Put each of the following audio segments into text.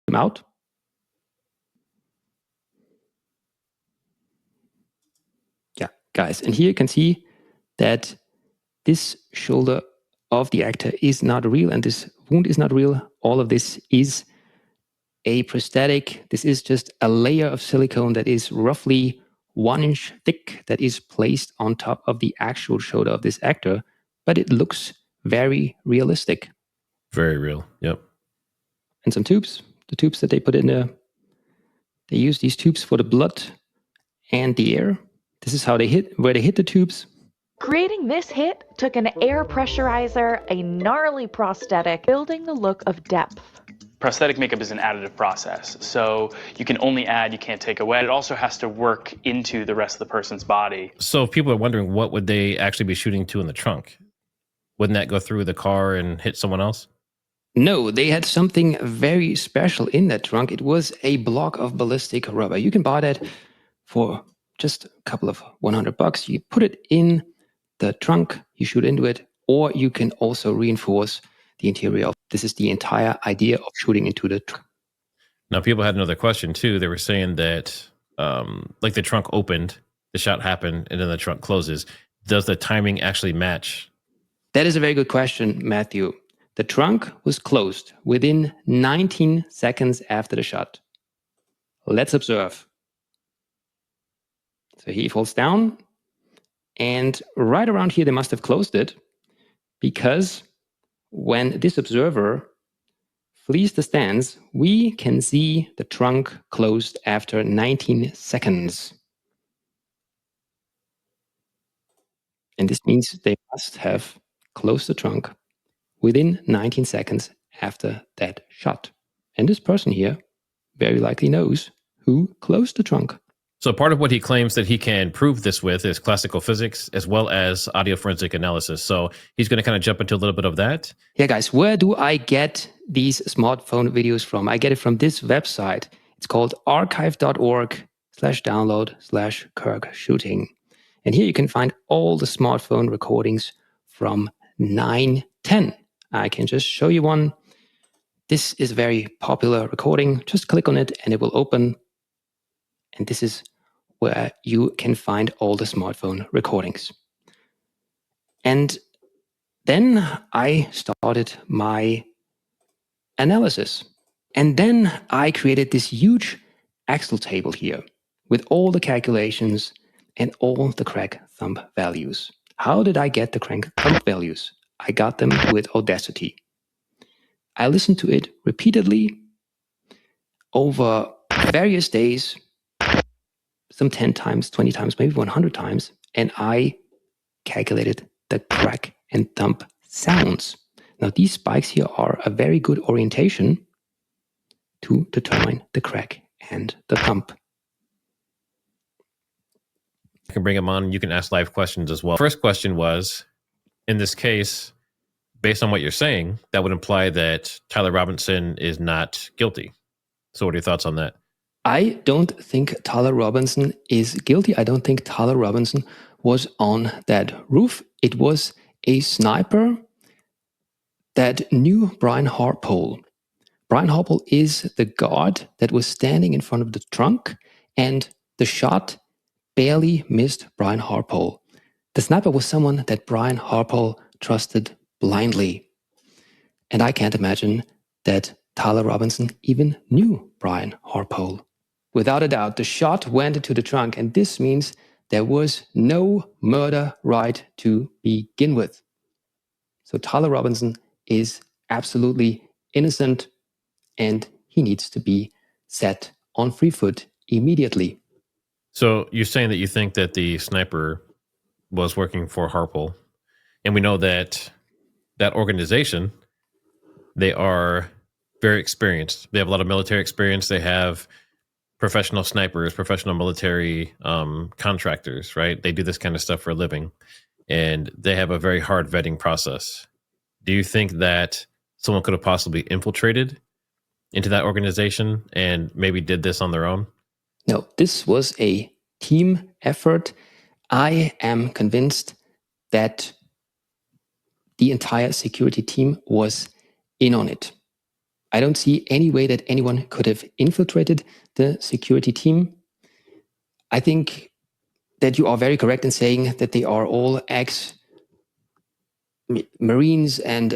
them out. Yeah, guys, and here you can see that this shoulder of the actor is not real and this wound is not real. All of this is a prosthetic. This is just a layer of silicone that is roughly 1 inch thick that is placed on top of the actual shoulder of this actor, but it looks very realistic. Very real, yep. And some tubes, the tubes that they put in there, they use these tubes for the blood and the air. This is how they hit, where they hit the tubes. Creating this hit took an air pressurizer, a gnarly prosthetic, building the look of depth. Prosthetic makeup is an additive process, so you can only add, you can't take away. It also has to work into the rest of the person's body. So if people are wondering, what would they actually be shooting to in the trunk? Wouldn't that go through the car and hit someone else? No, they had something very special in that trunk. It was a block of ballistic rubber. You can buy that for just a couple of $100. You put it in the trunk, you shoot into it, or you can also reinforce the interior. This is the entire idea of shooting into the trunk. Now, people had another question too. They were saying that like the trunk opened, the shot happened, and then the trunk closes. Does the timing actually match? That is a very good question, Matthew. The trunk was closed within 19 seconds after the shot. Let's observe. So he falls down, and right around here, they must have closed it, because when this observer flees the stands, we can see the trunk closed after 19 seconds. And this means they must have closed the trunk within 19 seconds after that shot. And this person here very likely knows who closed the trunk. So part of what he claims that he can prove this with is classical physics as well as audio forensic analysis. So he's going to kind of jump into a little bit of that. Yeah, guys, where do I get these smartphone videos from? I get it from this website. It's called archive.org/download/Kirk shooting. And here you can find all the smartphone recordings from 9/10. I can just show you one. This is a very popular recording. Just click on it and it will open. And this is where you can find all the smartphone recordings. And then I started my analysis. And then I created this huge Excel table here with all the calculations and all the crack thumb values. How did I get the crack thumb values? I got them with Audacity. I listened to it repeatedly over various days, some 10 times, 20 times, maybe 100 times, and I calculated the crack and thump sounds. Now, these spikes here are a very good orientation to determine the crack and the thump. You can bring him on. You can ask live questions as well. First question was, in this case, based on what you're saying, that would imply that Tyler Robinson is not guilty. So what are your thoughts on that? I don't think Tyler Robinson is guilty. I don't think Tyler Robinson was on that roof. It was a sniper that knew Brian Harpole. Brian Harpole is the guard that was standing in front of the trunk, and the shot barely missed Brian Harpole. The sniper was someone that Brian Harpole trusted blindly. And I can't imagine that Tyler Robinson even knew Brian Harpole. Without a doubt, the shot went into the trunk, and this means there was no murder right to begin with. So Tyler Robinson is absolutely innocent, and he needs to be set on free foot immediately. So you're saying that you think that the sniper was working for Harpole, and we know that that organization, they are very experienced. They have a lot of military experience. They have professional snipers, professional military contractors, right? They do this kind of stuff for a living, and they have a very hard vetting process. Do you think that someone could have possibly infiltrated into that organization and maybe did this on their own? No, this was a team effort. I am convinced that the entire security team was in on it. I don't see any way that anyone could have infiltrated the security team. I think that you are very correct in saying that they are all ex-Marines and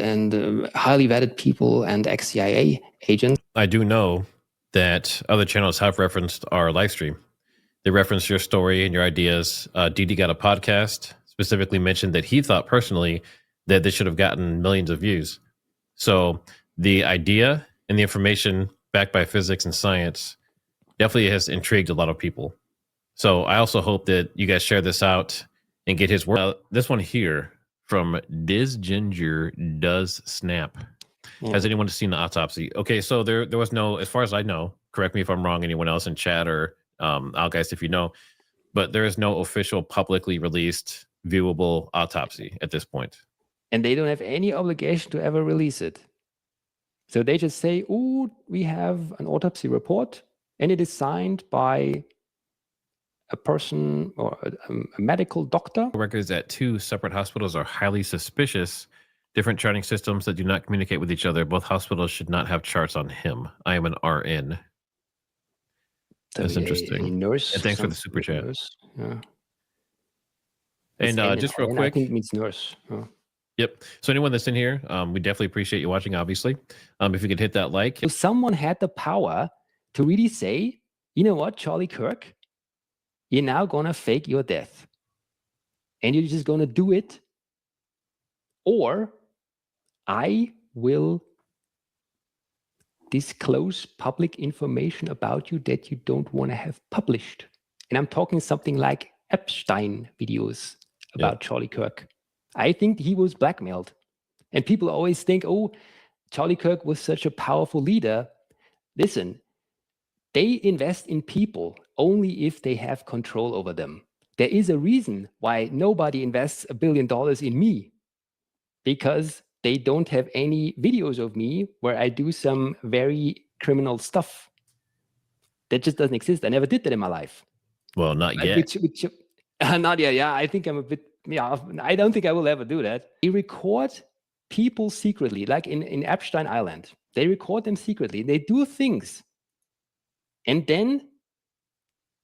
highly vetted people and ex-CIA agents. I do know that other channels have referenced our live stream. They referenced your story and your ideas. Didi got a podcast, specifically mentioned that he thought personally that this should have gotten millions of views. So the idea and the information backed by physics and science definitely has intrigued a lot of people. So I also hope that you guys share this out and get his work. This one here from Diz Ginger Does Snap. Yeah. Has anyone seen the autopsy? Okay, so there was no, as far as I know, correct me if I'm wrong, anyone else in chat or Al guys if you know, but there is no official publicly released viewable autopsy at this point. And they don't have any obligation to ever release it. So they just say, oh, we have an autopsy report, and it is signed by a person or a medical doctor. Records at 2 separate hospitals are highly suspicious. Different charting systems that do not communicate with each other. Both hospitals should not have charts on him. I am an RN. That's interesting. A nurse. And thanks for the super chat. Yeah. And just real quick, I think it means nurse. Yep. So anyone that's in here, we definitely appreciate you watching, obviously. If you could hit that like. If someone had the power to really say, you know what, Charlie Kirk, you're now going to fake your death. And you're just going to do it. Or I will disclose public information about you that you don't want to have published. And I'm talking something like Epstein videos about Charlie Kirk. I think he was blackmailed. And people always think, oh, Charlie Kirk was such a powerful leader. Listen, they invest in people only if they have control over them. There is a reason why nobody invests $1 billion in me, because they don't have any videos of me where I do some very criminal stuff. That just doesn't exist. I never did that in my life. Well, not yet. Not yet. Yeah, I think I'm a bit. Yeah, I don't think I will ever do that. They record people secretly, like in Epstein Island. They record them secretly. They do things, and then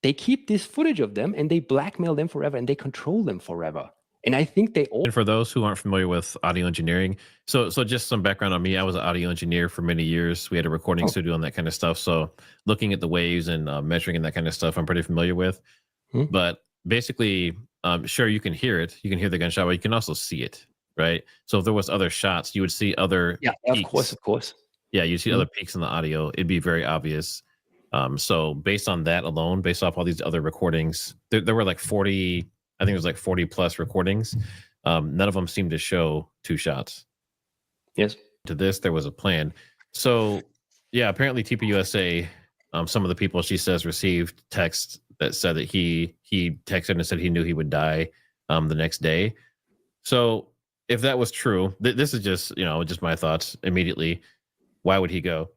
they keep this footage of them and they blackmail them forever and they control them forever. And I think they all. And for those who aren't familiar with audio engineering, so just some background on me. I was an audio engineer for many years. We had a recording studio and that kind of stuff. So looking at the waves and measuring and that kind of stuff, I'm pretty familiar with. But basically, sure, you can hear it. You can hear the gunshot, but you can also see it, right? So if there was other shots, you would see other peaks. Of course. Yeah, you see other peaks in the audio. It'd be very obvious. So based on that alone, based off all these other recordings, there were like 40, I think it was like 40 plus recordings. None of them seemed to show 2 shots. Yes. To this, there was a plan. So yeah, apparently TPUSA, some of the people she says received texts that said that he texted and said he knew he would die the next day. So if that was true, this is just, just my thoughts immediately. Why would he go?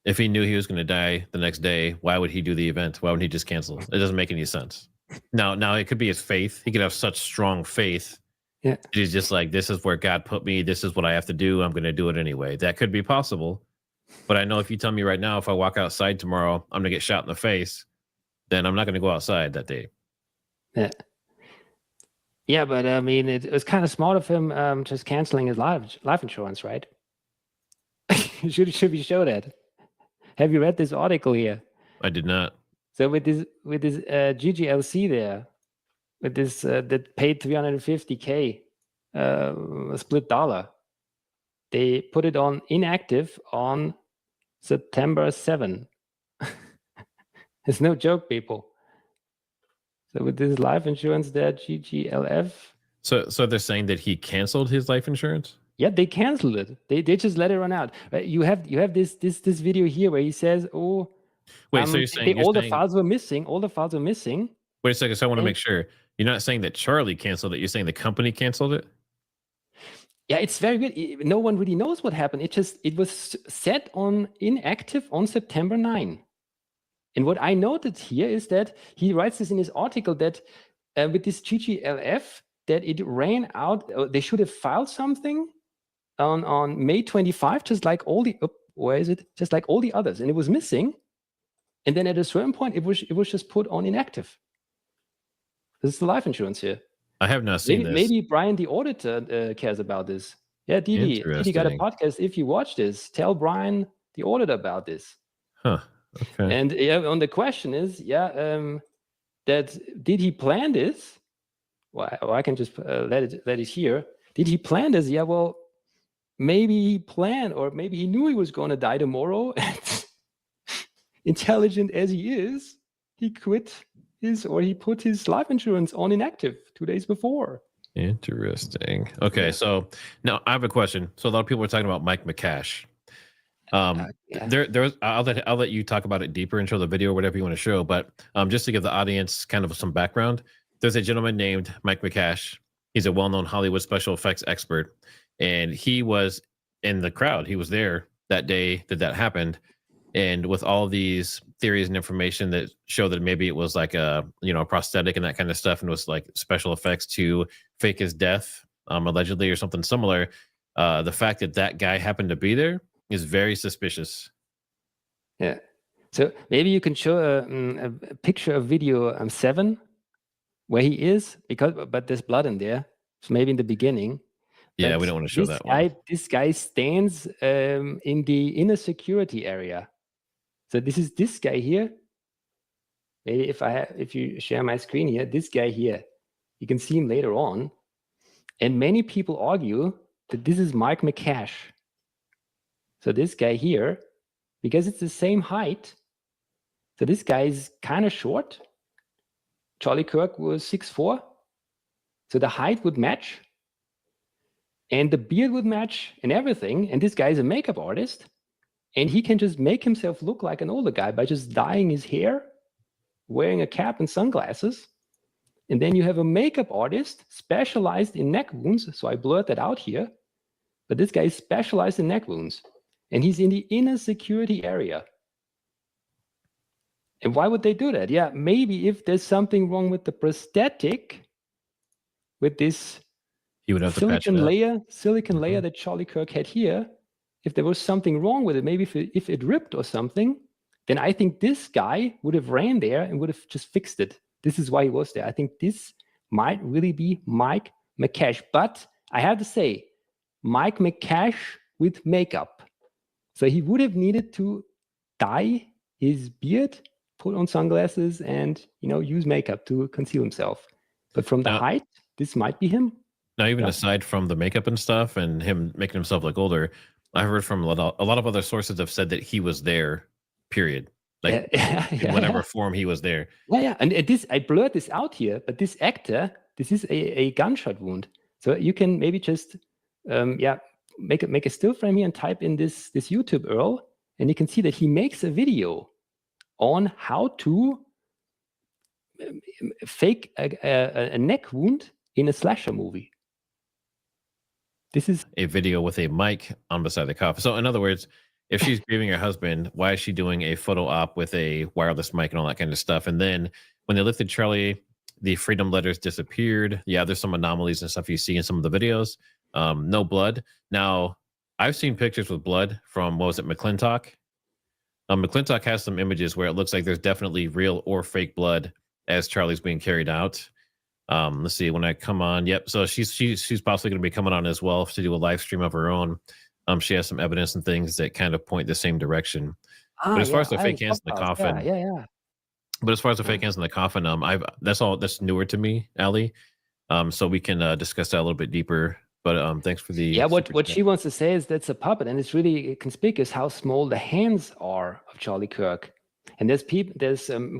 If he knew he was going to die the next day, why would he do the event? Why would he just cancel? It doesn't make any sense. Now it could be his faith. He could have such strong faith. Yeah. He's just like, this is where God put me. This is what I have to do. I'm going to do it anyway. That could be possible. But I know if you tell me right now, if I walk outside tomorrow, I'm going to get shot in the face, then I'm not going to go outside that day. Yeah. Yeah, but I mean, it was kind of smart of him just canceling his life insurance, right? should we show that? Have you read this article here? I did not. So with this GGLC there, with this that paid $350K split dollar, they put it on inactive on September 7. It's no joke, people. So with this life insurance there, GGLF. So they're saying that he canceled his life insurance? Yeah, they canceled it. They just let it run out. You have this video here where he says, "Oh, wait." So you're saying all the files were missing. All the files were missing. Wait a second. So I want to make sure you're not saying that Charlie canceled it. You're saying the company canceled it. Yeah, it's very good. No one really knows what happened. It was set on inactive on September 9. And what I noted here is that he writes this in his article that with this GGLF that it ran out. They should have filed something. on May 25, just like all the where is it? Just like all the others, and it was missing. And then at a certain point, it was just put on inactive. This is the life insurance here. I have not seen this. Maybe Brian, the auditor, cares about this. Yeah, Didi got a podcast. If you watch this, tell Brian, the auditor, about this. Huh. Okay. And on the question is, that did he plan this? Well, I can just let it here. Did he plan this? Yeah, well, maybe he planned, or maybe he knew he was going to die tomorrow. Intelligent as he is, he put his life insurance on inactive 2 days before. Interesting. Okay, so now I have a question. So a lot of people are talking about Mike McCash. I'll let you talk about it deeper and show the video or whatever you want to show. But just to give the audience kind of some background, there's a gentleman named Mike McCash. He's a well-known Hollywood special effects expert, and he was in the crowd. He was there that day that happened. And with all these theories and information that show that maybe it was like a prosthetic and that kind of stuff, and it was like special effects to fake his death, allegedly, or something similar. The fact that guy happened to be there is very suspicious. Yeah. So maybe you can show a picture of video 7 where he is, but there's blood in there. So maybe in the beginning. Yeah, we don't want to show that one. This guy stands in the inner security area. So this is this guy here. Maybe if you share my screen here, this guy here, you can see him later on. And many people argue that this is Mike McCash. So this guy here, because it's the same height. So this guy is kind of short. Charlie Kirk was 6'4". So the height would match. And the beard would match and everything. And this guy is a makeup artist. And he can just make himself look like an older guy by just dyeing his hair, wearing a cap and sunglasses. And then you have a makeup artist specialized in neck wounds. So I blurred that out here. But this guy is specialized in neck wounds. And he's in the inner security area. And why would they do that? Yeah, maybe if there's something wrong with the prosthetic, with this he would have silicon layer that Charlie Kirk had here, if there was something wrong with it, maybe if it ripped or something, then I think this guy would have ran there and would have just fixed it. This is why he was there. I think this might really be Mike McCash. But I have to say, Mike McCash with makeup. So he would have needed to dye his beard, put on sunglasses, and use makeup to conceal himself. But from the height, this might be him. Now, even aside from the makeup and stuff and him making himself look older, I heard from a lot of other sources have said that he was there, period. Like in whatever form he was there. Yeah. And this, I blurred this out here, but this actor, this is a gunshot wound. So you can maybe just, make a still frame here and type in this YouTube URL, and you can see that he makes a video on how to fake a neck wound in a slasher movie. This is a video with a mic on beside the coffin. So in other words, if she's grieving her husband, why is she doing a photo op with a wireless mic and all that kind of stuff? And then when they lifted Charlie, the freedom letters disappeared. Yeah, there's some anomalies and stuff you see in some of the videos. No blood. Now, I've seen pictures with blood from, McClintock? McClintock has some images where it looks like there's definitely real or fake blood as Charlie's being carried out. Let's see, when I come on, yep. So she's possibly going to be coming on as well to do a live stream of her own. She has some evidence and things that kind of point the same direction. But as far as the fake hands in the coffin, But as far as the fake hands in the coffin, that's newer to me, Ali. So we can discuss that a little bit deeper. But thanks for the what she wants to say is that's a puppet, and it's really conspicuous how small the hands are of Charlie Kirk. And there's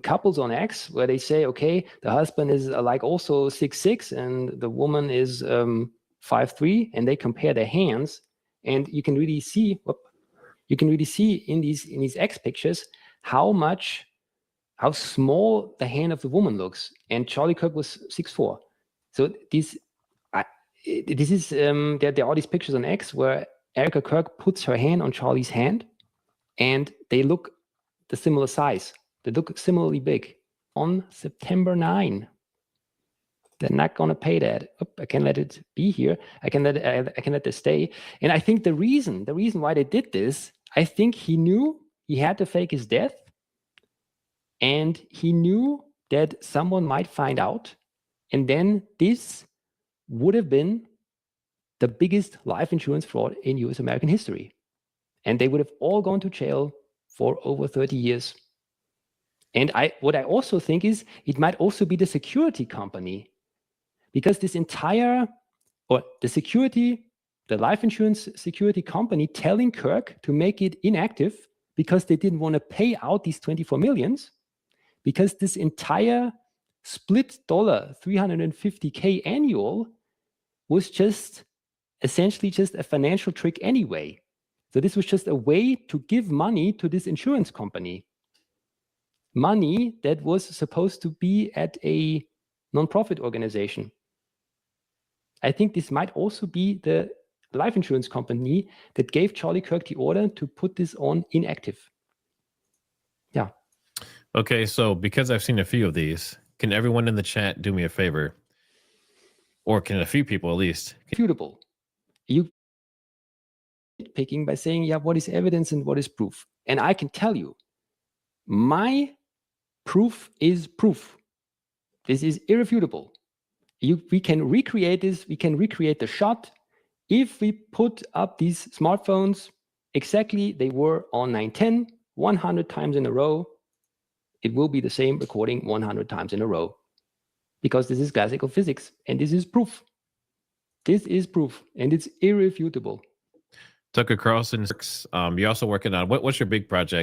couples on X where they say, okay, the husband is like also 6'6", and the woman is 5'3", and they compare their hands, and you can really see in these X pictures how small the hand of the woman looks. And Charlie Kirk was 6'4". So there are these pictures on X where Erica Kirk puts her hand on Charlie's hand, and they look the similar size. They look similarly big. On September 9, They're not going to pay that. I can let it be here. I can let this stay. And I think the reason why they did this, I think he knew he had to fake his death, and he knew that someone might find out, and then this would have been the biggest life insurance fraud in US American history. And they would have all gone to jail for over 30 years. And what I also think is it might also be the security company, because this entire, or the life insurance security company telling Kirk to make it inactive because they didn't want to pay out these 24 millions, because this entire split $350K annual was just essentially just a financial trick anyway. So this was just a way to give money to this insurance company. Money that was supposed to be at a nonprofit organization. I think this might also be the life insurance company that gave Charlie Kirk the order to put this on inactive. Yeah. Okay, so because I've seen a few of these, can everyone in the chat do me a favor? Or can a few people at least? Refutable. You picking by saying, yeah, what is evidence and what is proof? And I can tell you, my proof is proof. This is irrefutable. We can recreate this. We can recreate the shot. If we put up these smartphones exactly they were on 9/10, 100 times in a row, it will be the same recording 100 times in a row. Because this is classical physics, and this is proof. This is proof, and it's irrefutable. Tucker Carlson, you're also working on, what's your big project